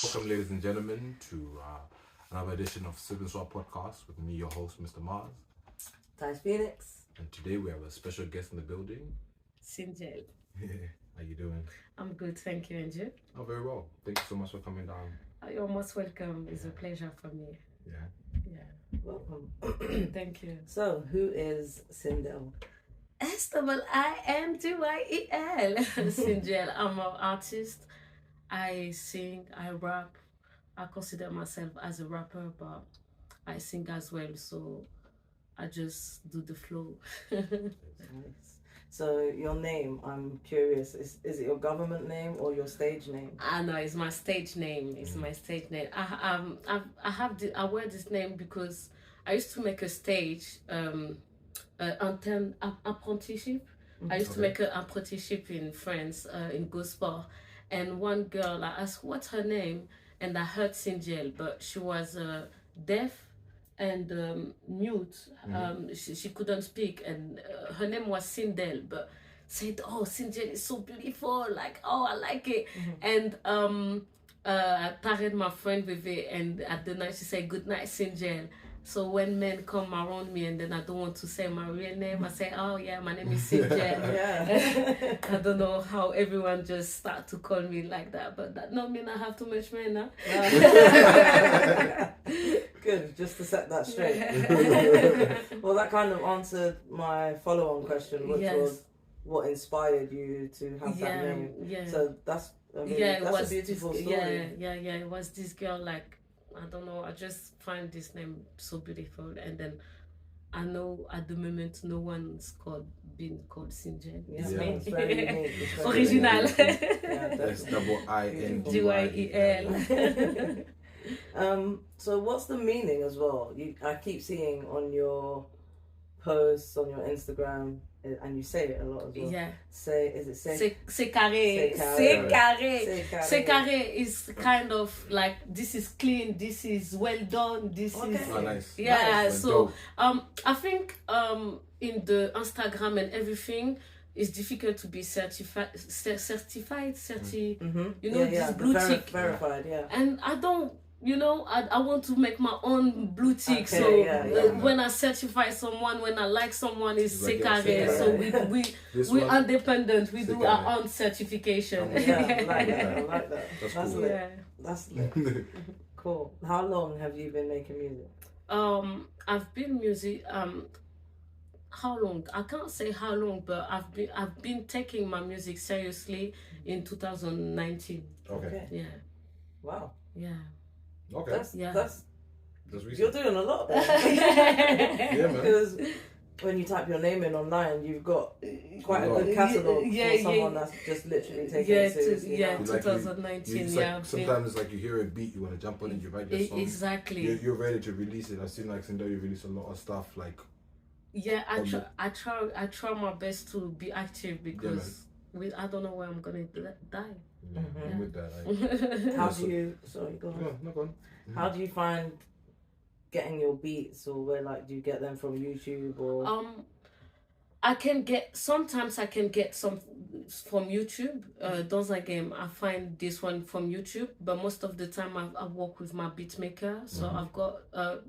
Welcome, ladies and gentlemen, to another edition of Siindyel podcast with me, your host, Mr. Mars. Dicephoenix. And today we have a special guest in the building. Siindeyl. How you doing? I'm good, thank you, and you? Oh, very well. Thank you so much for coming down. You're most welcome. It's a pleasure for me. Yeah. Welcome. Thank you. So, who is Siindyel? Siindeyl. Siindeyl. I'm an artist. I sing, I rap. I consider myself as a rapper, but I sing as well, so I just do the flow. Nice. So, your name, I'm curious, is it your government name or your stage name? No, it's my stage name. It's my stage name. I wear this name because I used to make a stage apprenticeship. I used to make an apprenticeship in France, in gospel. And one girl, I asked what's her name, and I heard Siindeyl, but she was deaf and mute. She couldn't speak, and her name was Siindeyl, but said, oh, Siindeyl is so beautiful, like, oh, I like it. And I parried my friend with it, and at the night she said, good night, Siindeyl. So when men come around me and then I don't want to say my real name, I say, oh yeah, my name is Siindeyl. Yeah. I don't know how everyone just start to call me like that, but that not mean I have too much men now. Good, just to set that straight. Well, that kind of answered my follow-on question, which was what inspired you to have that name. Yeah. So that's a beautiful story. Yeah. It was this girl, like, I don't know, I just find this name so beautiful, and then I know at the moment no one's been called Siindeyl. Yeah, it's very unique. It's very Original. unique. Yeah, That's Dicephoenix. So what's the meaning as well? I keep seeing on your posts on your Instagram, and you say it a lot as well. Yeah. C'est Carre. C'est Carre is kind of like, this is clean, this is well done, this is nice. yeah. Nice. So I think in the Instagram and everything, it's difficult to be certified, you know, this blue tick. Verified, yeah. And I don't, you know, I want to make my own blue tick. Okay, so when I certify someone, when I like someone, it's Like Carre. So we independent. We do our own certification. Yeah, I like that. That's That's cool. lit. Yeah. That's lit. Cool. How long have you been making music? I've been music. How long? I can't say how long, but I've been taking my music seriously in 2019. Okay. Yeah. Wow. Yeah. Okay. That's recent. you're doing a lot there. Yeah, man. Because when you type your name in online, you've got quite a good catalogue for someone that's just literally taking it seriously. 2019. Sometimes it's like you hear a beat, you want to jump on it, you write your song. Exactly. You're ready to release it. I've seen like Siindeyl, you release a lot of stuff like. Yeah, I try my best to be active because I don't know where I'm gonna die. I'm with that. How do you? Sorry, go on. No, go on. How do you find getting your beats, or where do you get them from YouTube or? Sometimes I can get some from YouTube. Dans un game, I find this one from YouTube, but most of the time I work with my beat maker. So I've got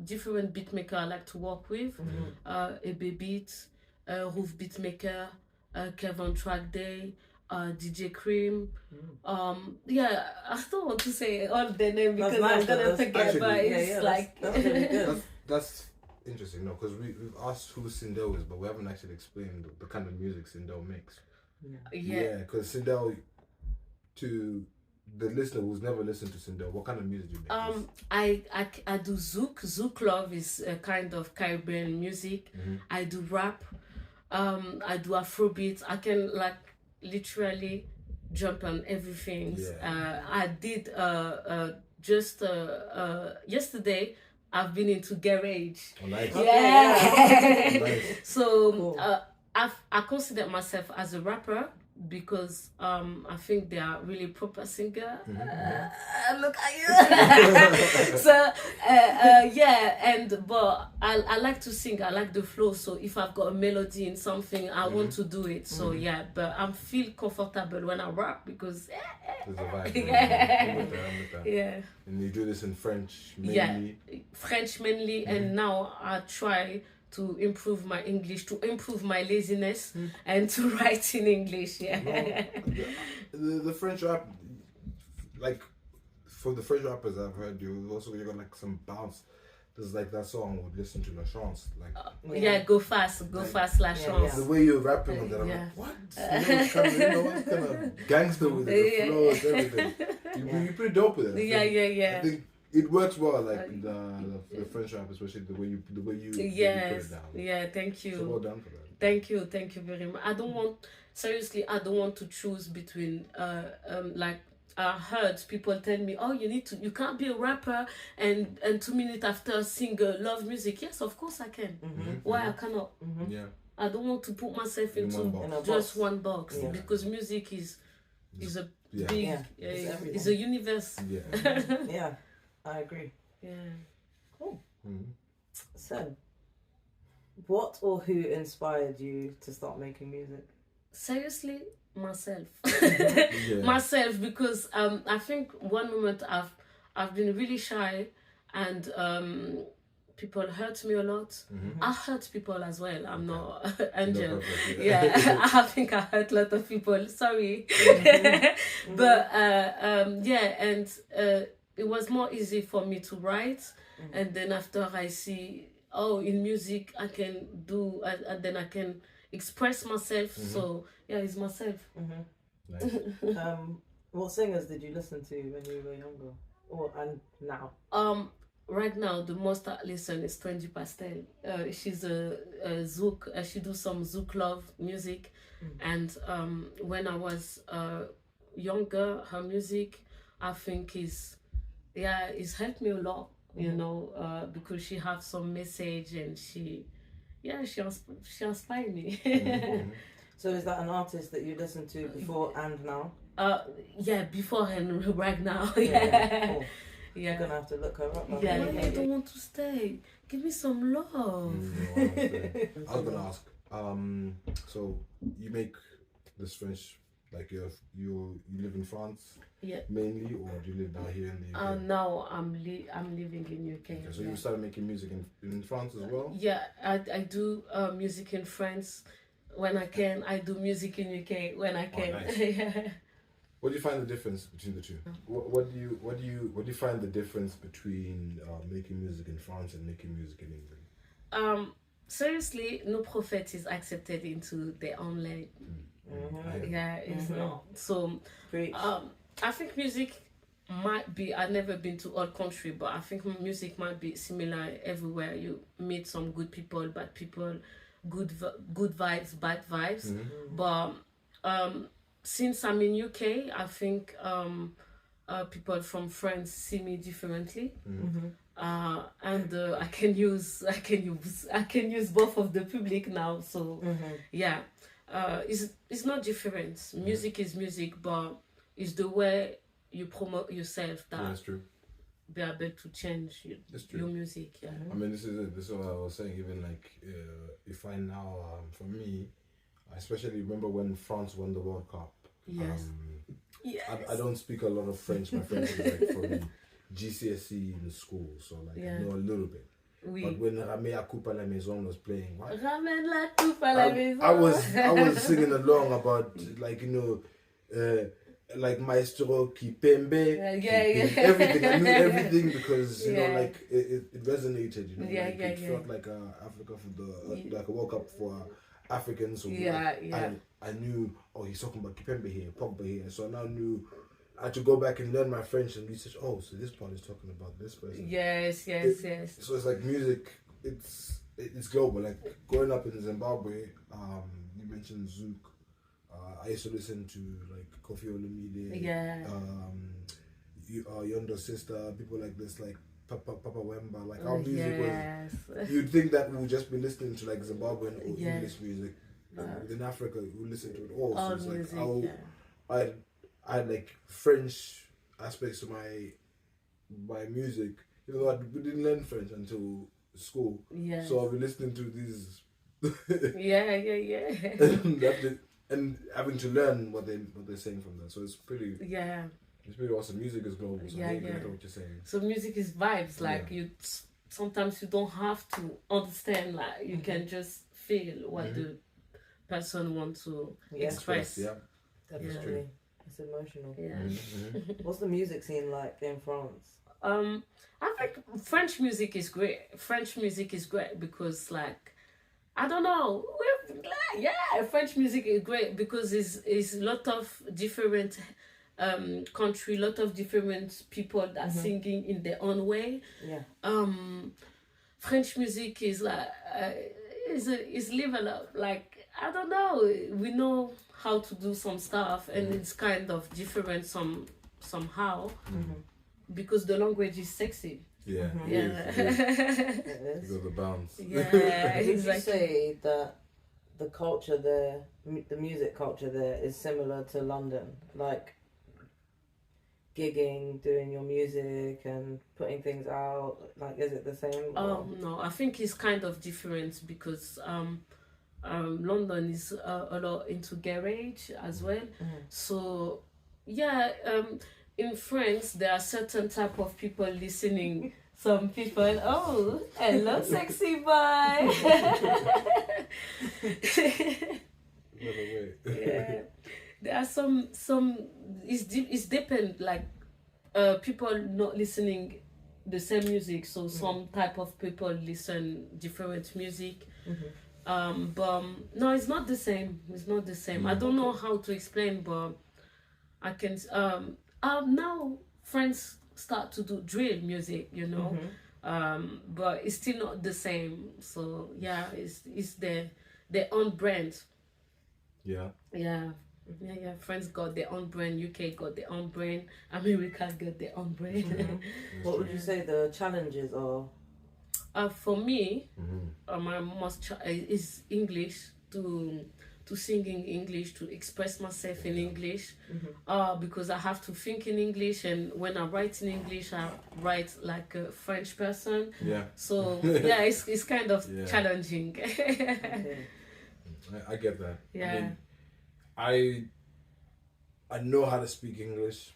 different beat maker I like to work with. EB Beat, Roof Beat Maker, Kevin Track Day, DJ Cream. I don't want to say all the name because I'm gonna forget, but it's like that's really good. That's interesting, no, because we've asked who Siindeyl is, but we haven't actually explained the kind of music Siindeyl makes. Yeah, because Siindeyl, to the listener who's never listened to Siindeyl, what kind of music do you make? I do zouk. Zouk love is a kind of Caribbean music. I do rap. I do Afrobeat. I can like literally jump on everything. I did just yesterday. I've been into garage. Oh, nice. Yeah. Nice. So Cool. I consider myself as a rapper, because I think they are really proper singer. Look at you. So but I like to sing. I like the flow. So if I've got a melody in something, I want to do it. So but I feel comfortable when I rap because there's a vibe. I'm with that. Yeah. And you do this in French mainly. Yeah, French mainly, and now I try to improve my English, to improve my laziness, and to write in English. Yeah. The French rap, like for the French rappers I've heard, you got like some bounce. There's like that song would listen to La Chance, like go fast, La Chance. The way you're rapping with that, I'm like, what? It's kind of gangster with it, the flows, everything. You're pretty dope with it. Yeah. I think it works well, like the French rap, especially the way you put it down. Yeah, thank you. So well done for that. Thank you very much. I don't want to choose between like I heard people tell me, oh, you can't be a rapper and 2 minutes after sing love music. Yes, of course I can. Why I cannot? Yeah. I don't want to put myself into one box because music is a big is a universe. Yeah. Yeah. I agree. Yeah. Cool. So, what or who inspired you to start making music? Seriously, myself. Myself, because I think one moment I've been really shy and people hurt me a lot. I hurt people as well. I'm not angel. I think I hurt a lot of people. Sorry. But and it was more easy for me to write, and then after I see, in music I can do, and then I can express myself. So it's myself. Nice. What singers did you listen to when you were younger, and now? Right now the most I listen is Trendy Pastel. She's a zouk. She do some zouk love music, and when I was younger, her music I think it's helped me a lot, because she have some message and she inspired me. So is that an artist that you listened to before and now? Before and right now. Cool. You're gonna have to look her up. I don't want to stay. Give me some love. I was gonna ask. So you make this French, like you live in France? Yeah. Mainly, or do you live down here in the UK? Now I'm living in UK. Okay, so you started making music in France as well? Yeah, I do music in France when I can. I do music in UK when I can. Nice. What do you find the difference between the two? What do you find the difference between making music in France and making music in England? Seriously, no prophet is accepted into their own land. It's not. So I think music might be, I've never been to all country, but I think music might be similar everywhere. You meet some good people, bad people, good vibes, bad vibes. But since I'm in UK, I think people from France see me differently. And I can use both of the public now. So it's not different. Music is music, but it's the way you promote yourself that that's true. Be able to change your music. Yeah. I mean, this is what I was saying. Even like if I now, for me, I especially remember when France won the World Cup. Yes. I don't speak a lot of French. My French is like from GCSE in school, so like I know a little bit. Oui. But when Ramène la coupe à la maison was playing, Ramène la coupe à la maison. I was singing along about like like Maestro Kipembe, everything. I knew everything because you know like it resonated. You know, it felt like Africa for the like a World Cup for Africans. So I knew. Oh, he's talking about Kipembe here, Pogba here. So I now knew. I had to go back and learn my French and research. Oh, so this part is talking about this person. Yes. So it's like music. It's global. Like growing up in Zimbabwe, you mentioned Zouk. I used to listen to like Koffi Olomide. Yonder Sister, people like this, like Papa Wemba. Like our music was. You'd think that we would just be listening to like Zimbabwean or English music. within Africa, we listen to it all. So it's music, I had like French aspects to my music, even though we didn't learn French until school. Yeah. So I've been listening to these. and having to learn what they're saying from that. So it's pretty. Yeah. It's pretty awesome. Music is global. So I get what you're saying. So music is vibes. Like you, sometimes you don't have to understand. Like you can just feel what the person wants to express. Yeah, definitely. It's emotional. Yeah. What's the music scene like in France? I think French music is great. French music is great because, like, I don't know. French music is great because it's a lot of different country, lot of different people that singing in their own way. Yeah. French music is like is level up. Like, I don't know. We know how to do some stuff, and it's kind of different somehow because the language is sexy. Yeah. It is. You got the bounce. Yeah, exactly. Would you say that the culture there, the music culture there, is similar to London? Like gigging, doing your music and putting things out, like, is it the same? No, I think it's kind of different because London is a lot into garage as well. So in France there are certain type of people listening. Some people, oh, hello sexy boy. Yeah, there are some it's depend, like people not listening the same music, so some type of people listen different music. But no, it's not the same. I don't know how to explain, but I can now friends start to do drill music, you know. But it's still not the same. So yeah, it's their own brand. Yeah. Friends got their own brand, UK got their own brand, America got their own brand. What would you say the challenges are? For me, my most is English, to sing in English, to express myself in English, because I have to think in English, and when I write in English, I write like a French person. Yeah. So yeah, it's kind of challenging. I get that. Yeah. I know how to speak English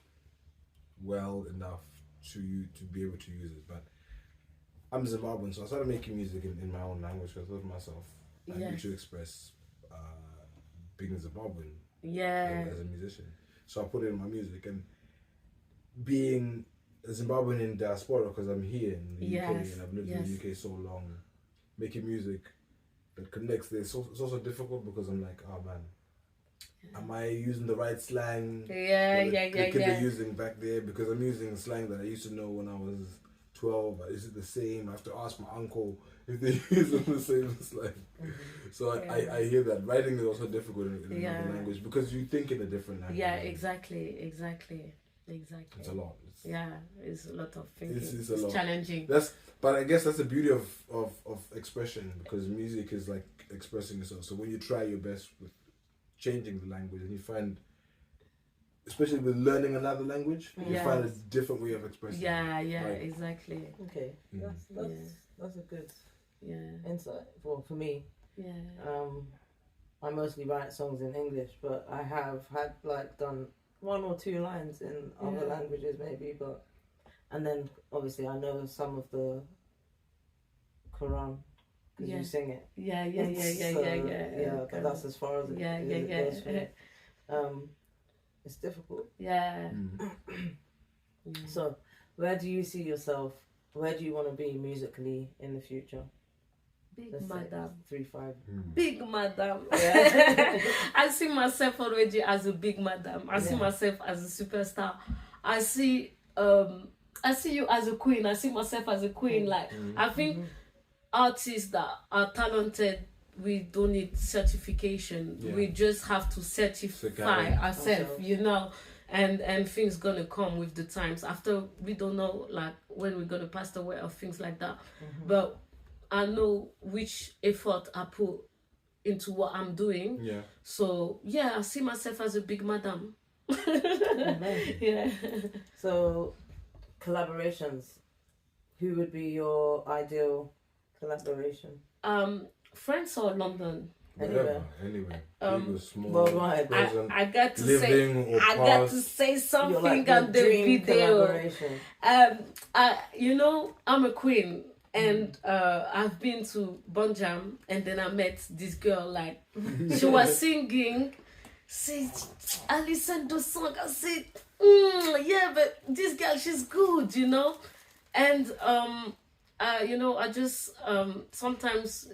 well enough to be able to use it, but I'm Zimbabwean, so I started making music in my own language because I love myself. I need to express being Zimbabwean as a musician. So I put it in my music, and being a Zimbabwean in diaspora, because I'm here in the UK and I've lived in the UK so long, making music that connects there, it's also difficult because I'm like, oh man, am I using the right slang? They're using back there, because I'm using slang that I used to know when I was 12. Is it the same? I have to ask my uncle if they're using the same slang. So I hear that. Writing is also difficult in another language because you think in a different language. Yeah, exactly. It's a lot. It's a lot of thinking. It's a lot. Challenging. But I guess that's the beauty of expression, because music is like expressing yourself. So when you try your best with changing the language, and you find, especially with learning another language, you find a different way of expressing. Exactly. Okay, that's a good insight for me. I mostly write songs in English, but I have had done 1 or 2 lines in other languages maybe, and then obviously I know some of the Quran because you sing it. But that's as far as it goes for me. It's difficult. So where do you see yourself? Where do you want to be musically in the future? Big madam. 3-5. Big madam. I see myself already as a big madam. I see myself as a superstar. I see you as a queen. I see myself as a queen. I think artists that are talented, we don't need certification. We just have to certify ourselves, you know. And things gonna come with the times. After, we don't know when we're gonna pass away or things like that. But I know which effort I put into what I'm doing. Yeah. So yeah, I see myself as a big madam. Yeah. So collaborations. Who would be your ideal collaboration? France or London? Anywhere. Big or small. Worldwide. I got to living say, or I got to say something on the video. You know, I'm a queen, and I've been to Bonjam, and then I met this girl. Like, she was singing. Say, I listened to the song. I said, yeah, but this girl, she's good, you know. And you know, I just sometimes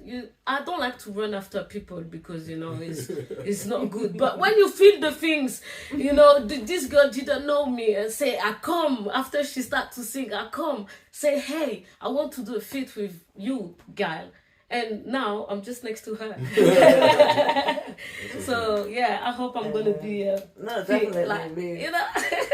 I don't like to run after people because you know it's not good. But when you feel the things, you know, this girl didn't know me and say I come after she start to sing. I come say, hey, I want to do a feat with you, girl. And now I'm just next to her. So yeah, I hope I'm gonna be no, definitely. like, you know.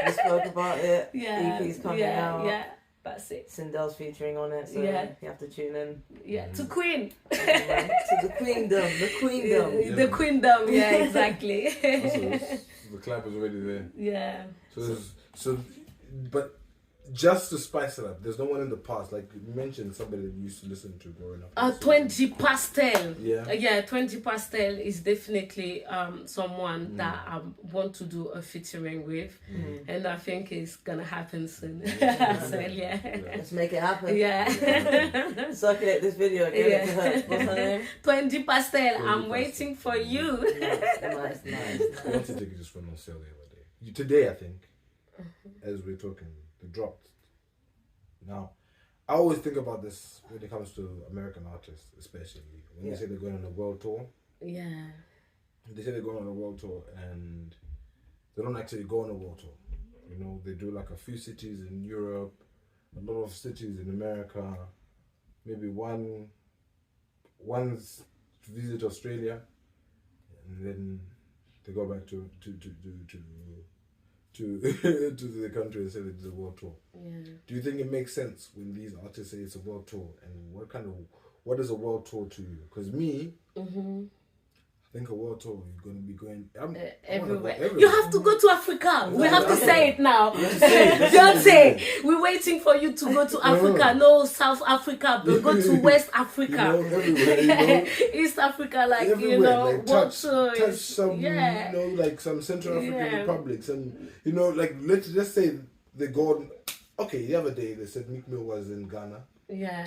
We spoke about it. Yeah, EP's coming out. Yeah. That's it. Siindeyl's featuring on it, so yeah. You have to tune in. Yeah, to Queen. To the Queendom. The Queendom. Yeah, the Queendom, yeah, exactly. The clap is already there. Yeah. But just to spice it up, there's no one in the past, like you mentioned, somebody that you used to listen to growing up. 20 Pastel. Yeah. 20 Pastel is definitely someone that I want to do a featuring with, and I think it's gonna happen soon. So yeah. Let's make it happen. Yeah. Circulate this video. Give it to her. What's her name? 20 Pastel. I'm waiting for you. Nice. I want to take it just went on sale the other day. Today, I think, as we're talking, it dropped. Now, I always think about this when it comes to American artists, especially when they say they're going on a world tour. Yeah. They say they're going on a world tour, and they don't actually go on a world tour. You know, they do like a few cities in Europe, a lot of cities in America, maybe one's visit Australia, and then they go back to the country and say that it's a world tour. Yeah. Do you think it makes sense when these artists say it's a world tour? And what is a world tour to you? Because me, I think a world tour, you're going to be going everywhere. Everywhere. You have to go to Africa. We have to say it now. Don't say. We're waiting for you to go to Africa. No, South Africa, but go to West Africa. Everywhere, East Africa, like, everywhere, like touch some, like some Central African republics. And, like, let's say they go, okay, the other day they said Meek Mill was in Ghana. Yeah.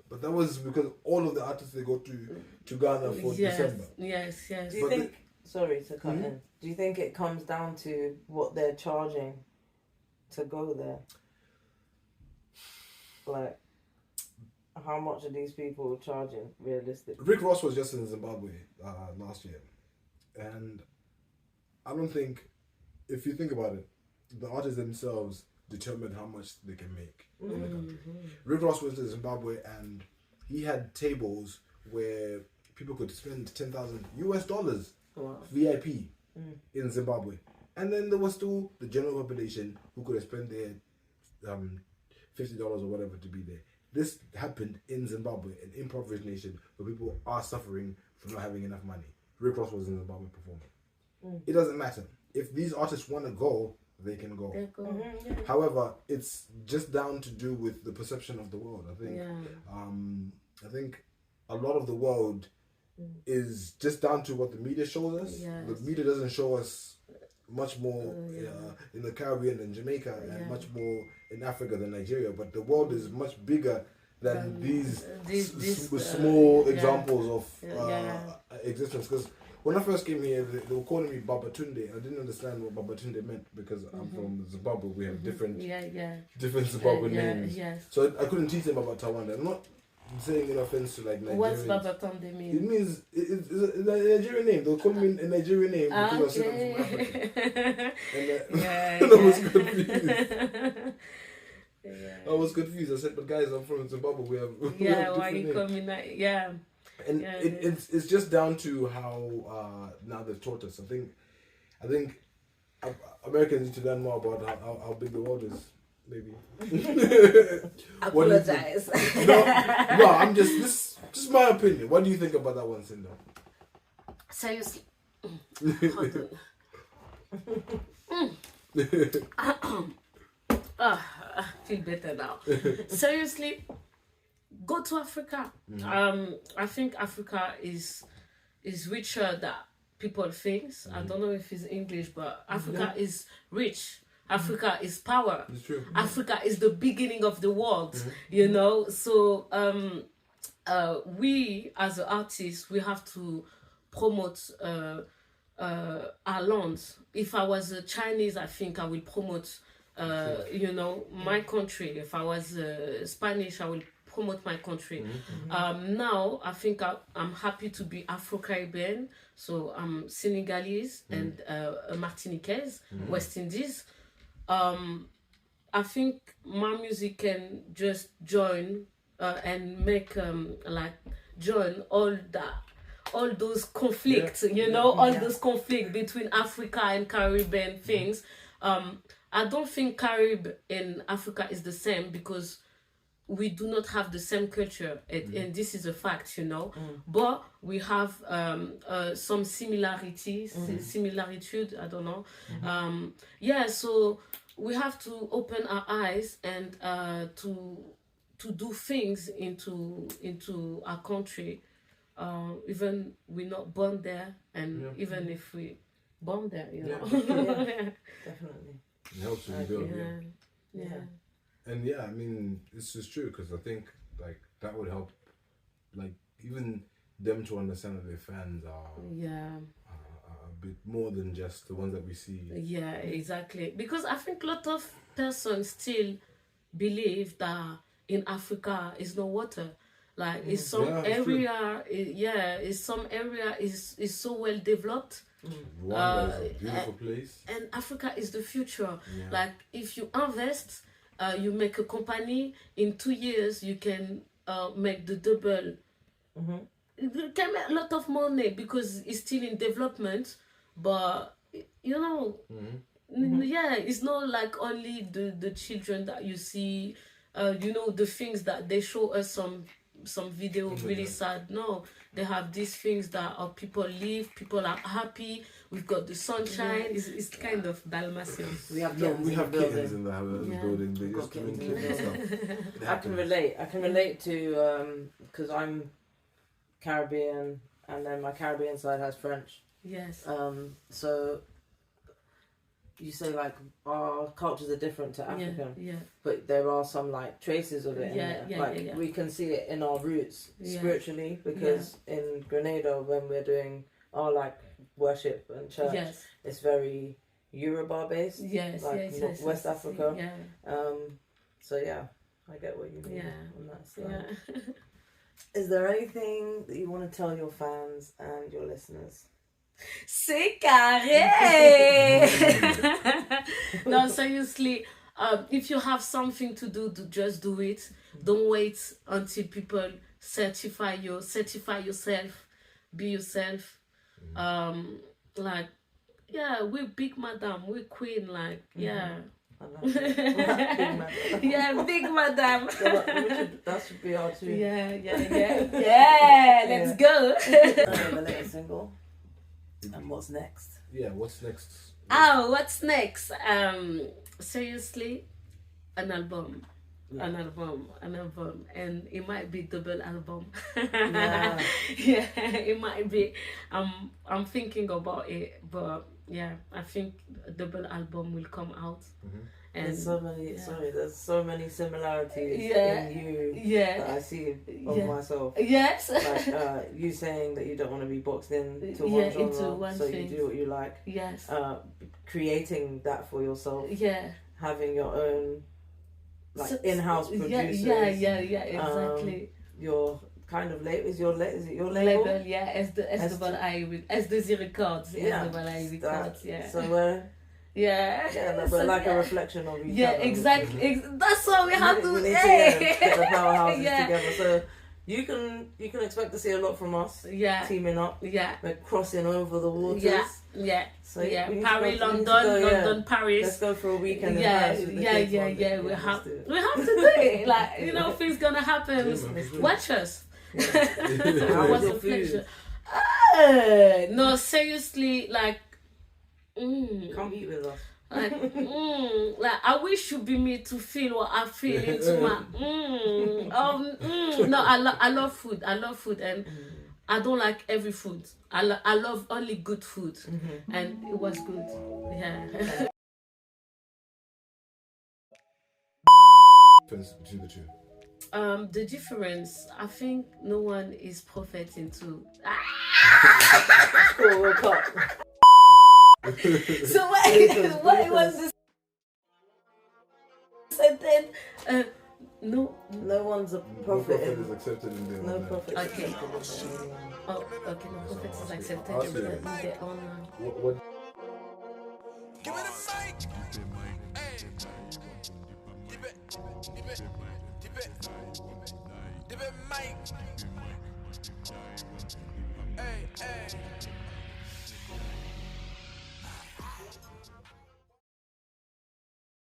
But that was because all of the artists they go to Ghana for December. Yes. Do you think? Sorry to cut in. Do you think it comes down to what they're charging to go there? Like, how much are these people charging realistically? Rick Ross was just in Zimbabwe last year, and I don't think, if you think about it, the artists themselves determine how much they can make in the country. Rick Ross went to Zimbabwe and he had tables where people could spend $10,000 VIP in Zimbabwe, and then there was still the general population who could have spent their $50 or whatever to be there. This happened in Zimbabwe, an impoverished nation where people are suffering from not having enough money. Rick Ross was in Zimbabwe performing. It doesn't matter if these artists want to go. They can go. However, it's just down to do with the perception of the world. I think. I think a lot of the world is just down to what the media shows us. Yes. The media doesn't show us much more in the Caribbean than Jamaica, and much more in Africa than Nigeria. But the world is much bigger than these small examples of existence. Because when I first came here, they were calling me Babatunde. I didn't understand what Babatunde meant because I'm from Zimbabwe. We have different Zimbabwean names. Yes. So I couldn't teach them about Tawanda. I'm not saying in offense to like Nigerians. What's Babatunde mean? It means it's a Nigerian name. They'll call me a Nigerian name because I'm from Africa. And I was confused. I was confused. I said, but guys, I'm from Zimbabwe. We have why you call me that? Yeah. And it's just down to how now they've taught us. I think Americans need to learn more about how big the world is. Maybe. Apologize. No, I'm just my opinion. What do you think about that one, Siindeyl? seriously. Hold on. I feel better now. Seriously, go to Africa. I think Africa is richer than people think. I don't know if it's English, but Africa is rich. Africa is power. It's true. Africa is the beginning of the world. You know, so we as artists, we have to promote our lands. If I was a Chinese, I think I will promote you know, my country. If I was Spanish, I will promote my country. Now I think I'm happy to be Afro-Caribbean, so I'm Senegalese and Martiniquez, West Indies. I think my music can just join and make like join all those conflicts, you know, all those conflicts between Africa and Caribbean things. I don't think Caribbean and Africa is the same because we do not have the same culture, and this is a fact, you know. But we have some similarities, similitude, I don't know. Yeah, so we have to open our eyes and to do things into our country, even we're not born there, and even if we born there, you know. Definitely. It helps you build. Yeah. And I mean, it's just true because I think like that would help, like even them to understand that their fans are a bit more than just the ones that we see. Yeah, exactly. Because I think a lot of persons still believe that in Africa is no water. Like it's some area, some area is so well developed. Rwanda is a beautiful place. And Africa is the future. Like if you invest, you make a company, in 2 years you can make the double. You can make a lot of money because it's still in development, but you know, it's not like only the children that you see, you know, the things that they show us some video really sad. No, they have these things that people live, people are happy, we've got the sunshine. It's kind of Dalmatians. We have kittens in the building. They just doing kittens stuff. I can relate to because I'm Caribbean, and then my Caribbean side has French. Yes. So you say like our cultures are different to African, but there are some like traces of it. We can see it in our roots spiritually, because in Grenada when we're doing our like worship and church, it's very Yoruba based, West Africa. So I get what you mean on that side. Is there anything that you want to tell your fans and your listeners? C'est Carre! No, seriously, if you have something to do, just do it. Don't wait until people certify yourself. Be yourself. Like, we're big madam, we're queen, like, big madam. That should be our tune. Let's go. The latest single. And what's next? What's next? What's next? Seriously, an album, and it might be double album. It might be. I'm thinking about it, but I think a double album will come out. And there's so many. There's so many similarities in you that I see of myself. Yes. Like you saying that you don't want to be boxed into one genre, so you do what you like. Yes. Creating that for yourself. Having your own in-house producers. Exactly. Your kind of label. Is it your label? SDZ Records. Records. So but like a reflection of each other. Exactly. That's what we have to. We need to get the powerhouses together. So you can expect to see a lot from us. Teaming up. We're crossing over the waters. So Paris, London, Paris. Let's go for a weekend. We have to do it. Like, you know, things gonna happen. Watch us. It was a pleasure. No, seriously, like, Come eat with us. like, like I wish you be me to feel what I feel into my, No, I love food. I love food, and I don't like every food. I love only good food, and it was good. Yeah. Difference between the two. The difference, I think no one is perfect into. Cool, we'll cut. So what was this? And then, no one's a No prophet. prophet is accepted in their No own prophet. Okay. Okay. Oh, okay, no prophet is accepted Ask in you. their own. What? Give it a mic. Hey. Dip it. Dip it. Dip it. Dip it, mic. Hey, hey.